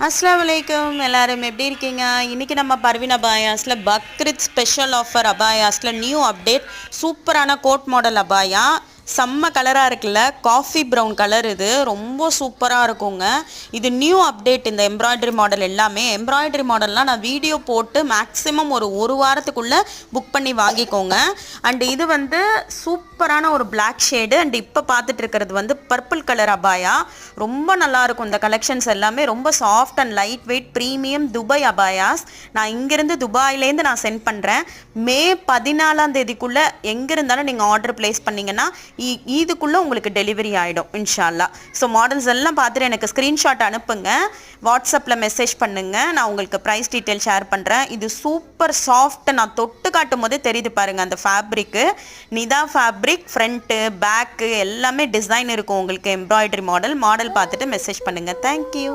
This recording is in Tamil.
அஸ்ஸலாமு அலைக்கும் எல்லாரும் எப்படி இருக்கீங்க? இன்றைக்கி நம்ம பர்வீன் அபாயாஸில் பக்ரீத் ஸ்பெஷல் ஆஃபர் அபாயாஸில் நியூ அப்டேட் சூப்பரான கோட் மாடல் அபாயா செம்ம கலராக இருக்குல்ல, காஃபி ப்ரௌன் கலர். இது ரொம்ப சூப்பராக இருக்குங்க. இது நியூ அப்டேட். இந்த எம்ப்ராய்டரி மாடல் எல்லாமே எம்ப்ராய்டரி மாடல்லாம் நான் வீடியோ போட்டு மேக்ஸிமம் ஒரு வாரத்துக்குள்ளே புக் பண்ணி வாங்கிக்கோங்க. அண்ட் இது வந்து சூப்பரான ஒரு பிளாக் ஷேடு. அண்ட் இப்போ பார்த்துட்டு இருக்கிறது வந்து பர்பிள் கலர் அபாயா. ரொம்ப நல்லாயிருக்கும். இந்த கலெக்ஷன்ஸ் எல்லாமே ரொம்ப soft and light weight premium Dubai abayas. நான் இங்கேருந்து துபாயிலேருந்து நான் சென்ட் பண்ணுறேன். மே 14ஆம் தேதிக்குள்ளே எங்கே இருந்தாலும் நீங்கள் ஆர்டர் ப்ளேஸ் பண்ணிங்கன்னா இதுக்குள்ளே உங்களுக்கு டெலிவரி ஆகிடும் இன்ஷா அல்லாஹ். ஸோ மாடல்ஸ் எல்லாம் பார்த்துட்டு எனக்கு ஸ்க்ரீன்ஷாட் அனுப்புங்க, வாட்ஸ்அப்பில் மெசேஜ் பண்ணுங்கள். நான் உங்களுக்கு ப்ரைஸ் டீட்டெயில் ஷேர் பண்ணுறேன். இது சூப்பர் சாஃப்ட். நான் தொட்டு காட்டும் போதே தெரியுது பாருங்கள் அந்த ஃபேப்ரிக்கு. நிதா ஃபேப்ரிக். ஃப்ரண்ட்டு பேக்கு எல்லாமே டிசைன் இருக்கும் உங்களுக்கு. எம்ப்ராய்டரி மாடல் பார்த்துட்டு மெசேஜ் பண்ணுங்கள். தேங்க்யூ.